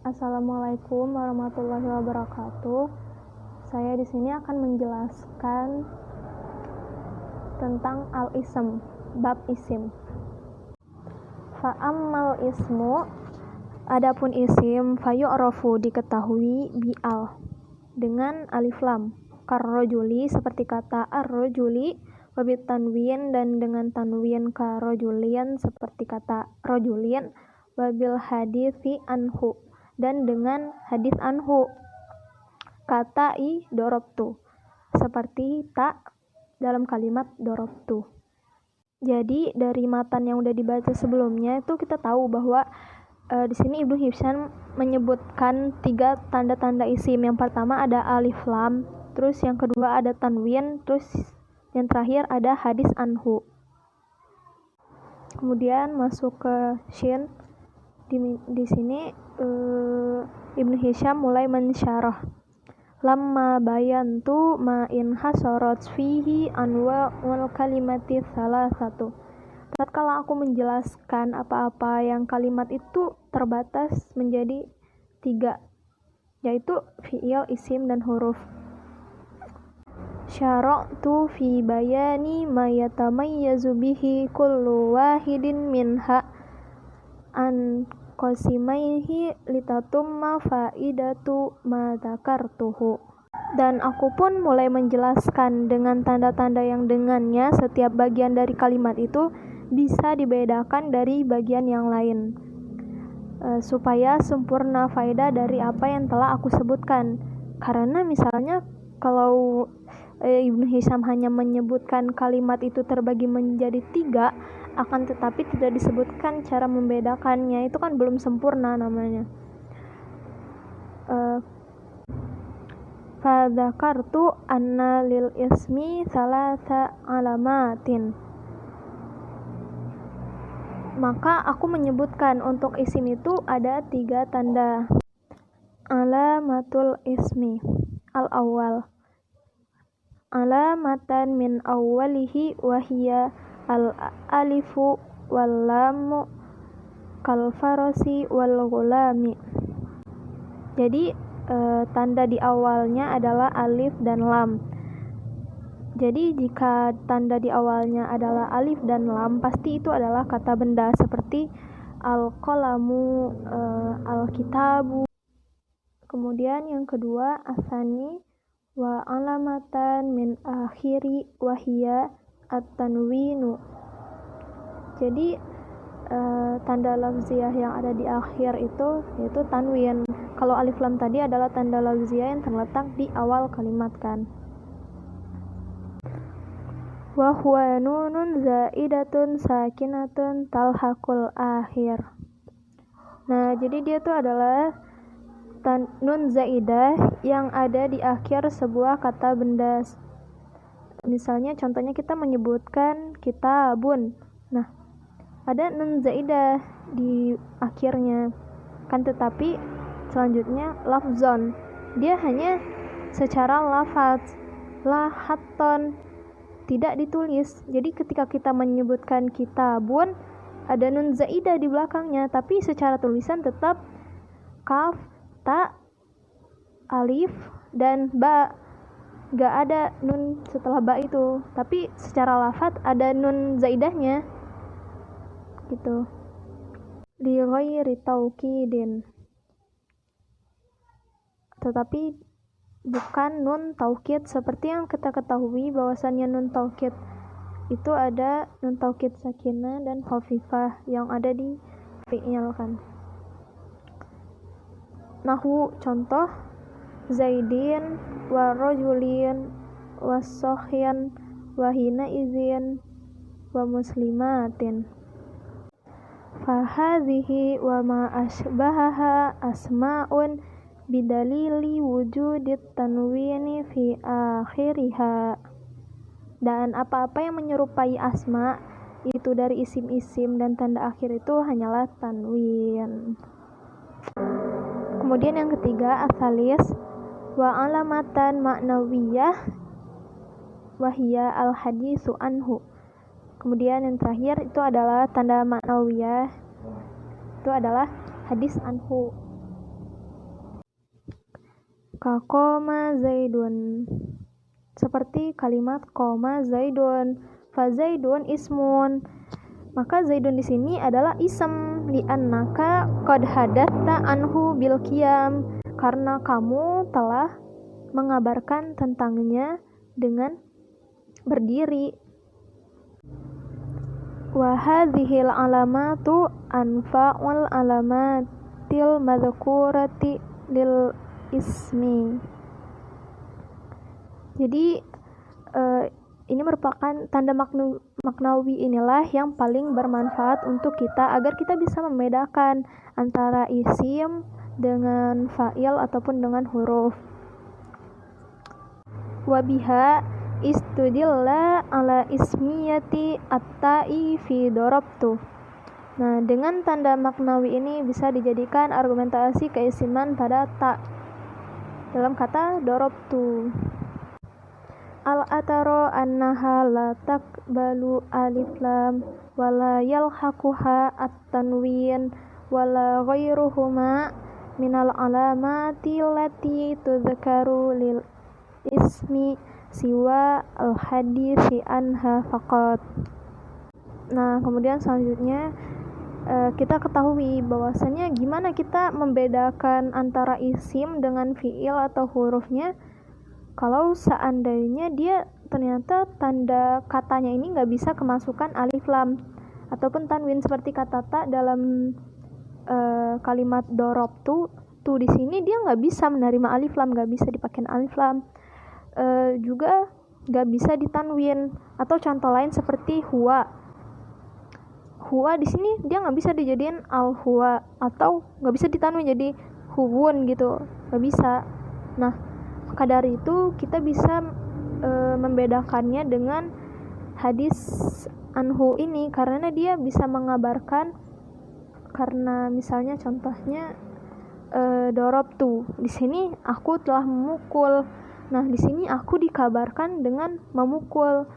Assalamualaikum warahmatullahi wabarakatuh. Saya di sini akan menjelaskan tentang al-ism, bab isim. Fa'ammal ismu, adapun isim, fayu'rafu diketahui bi'al dengan alif lam. Karrojuli seperti kata ar-rojuli, wabit tanwin dan dengan tanwin karrojulin seperti kata rojulin, wabil hadithi anhu dan dengan hadis anhu kata i dorobtu seperti tak dalam kalimat dorobtu. Jadi dari matan yang udah dibaca sebelumnya itu kita tahu bahwa di sini Ibnu Hisham menyebutkan 3 tanda-tanda isim. Yang pertama ada alif lam, terus yang kedua ada tanwin, terus yang terakhir ada hadis anhu. Kemudian masuk ke shin. Di sini Ibnu Hisham mulai mensyarah. Lamma bayantu ma in hasarat fihi anwa'ul kalimati salasatu. Tatkala aku menjelaskan apa-apa yang kalimat itu terbatas menjadi 3, yaitu fi'il, isim, dan huruf. Syara'tu fi bayani ma yatamayyazu bihi kullu wahidin minha an qasimaihi litatumma faidatu ma dzakartuhu. Dan aku pun mulai menjelaskan dengan tanda-tanda yang dengannya setiap bagian dari kalimat itu bisa dibedakan dari bagian yang lain, supaya sempurna faedah dari apa yang telah aku sebutkan. Karena misalnya kalau Ibnu Hisham hanya menyebutkan kalimat itu terbagi menjadi 3, akan tetapi tidak disebutkan cara membedakannya, itu kan belum sempurna namanya. Fadzakartu anna lil ismi salasa alamatin. Maka aku menyebutkan untuk isim itu ada 3 tanda. Alamatul ismi al-awwal, alamatan min awwalihi wahiyya al-alifu wal lamu kal farasi wal ghulami. Jadi tanda di awalnya adalah alif dan lam. Jadi jika tanda di awalnya adalah alif dan lam, pasti itu adalah kata benda seperti al-qalamu, al-kitabu. Kemudian yang kedua asani wa alamatan min akhiri wahiyya at-tanwinu. Jadi tanda lafziyah yang ada di akhir itu yaitu tanwin. Kalau alif lam tadi adalah tanda lafziyah yang terletak di awal kalimat kan. Wa huwa nunun zaidatun sakinatun talhaqul akhir. Nah, jadi dia tuh adalah nun zaidah yang ada di akhir sebuah kata benda. Misalnya contohnya kita menyebutkan kitabun. Nah, ada nun zaidah di akhirnya. Kan tetapi selanjutnya lafzon. Dia hanya secara lafaz, la hatton, tidak ditulis. Jadi ketika kita menyebutkan kitabun, ada nun zaidah di belakangnya, tapi secara tulisan tetap kaf, ta, alif, dan ba. Gak ada nun setelah ba itu, tapi secara lafaz ada nun zaidahnya gitu. Li ghairi taukidin, tetapi bukan nun taukid seperti yang kita ketahui bahwasannya nun taukid itu ada nun taukid sakinah dan khafifah yang ada di fi'il kan. Nahwu contoh Zaidin wa rajulin wa sohyan wa hina izin wa muslimatin. Fahadhihi wa ma asbahaha asma'un bidalili wujudit tanwini fi akhiriha. Dan apa-apa yang menyerupai asma itu dari isim-isim dan tanda akhir itu hanyalah tanwin. Kemudian yang ketiga asalis wa alamatan ma'nawiyah wahiyya al-hadisu anhu. Kemudian yang terakhir itu adalah tanda ma'nawiyah, itu adalah hadis anhu. ka qoma zaidun, seperti kalimat qoma zaidun. Fa zaidun ismun, maka zaidun di sini adalah ism, li'annaka qad hadatta anhu bil qiyam, karena kamu telah mengabarkan tentangnya dengan berdiri. Wa hadhil alamatu anfa'ul alamatil madhkurati lil ismi. Jadi ini merupakan tanda maknawi inilah yang paling bermanfaat untuk kita agar kita bisa membedakan antara isim dengan fa'il ataupun dengan huruf. Wa biha istudilla ala ismiyati at-ta'i fi darabtu. Nah, dengan tanda maknawi ini bisa dijadikan argumentasi keisiman pada ta dalam kata darabtu. Al-ataro annaha la taqbalu alif lam wala yalhaquha at-tanwin wala ghairuhuma minal alamati allati tudhkaru lil ismi siwa al-hadisi anha faqat. Nah, kemudian selanjutnya kita ketahui bahwasannya gimana kita membedakan antara isim dengan fiil atau hurufnya kalau seandainya dia ternyata tanda katanya ini nggak bisa kemasukan alif lam ataupun tanwin, seperti kata ta dalam kalimat dorobtu tuh di sini dia nggak bisa menerima alif lam, nggak bisa dipakai alif lam, juga nggak bisa ditanwin. Atau contoh lain seperti huwa di sini dia nggak bisa dijadiin al huwa atau nggak bisa ditanwin jadi huwun gitu, nggak bisa. Nah, maka dari itu kita bisa membedakannya dengan hadis anhu ini karena dia bisa mengabarkan, karena misalnya contohnya dorobtu, di sini aku telah memukul. Nah, di sini aku dikabarkan dengan memukul.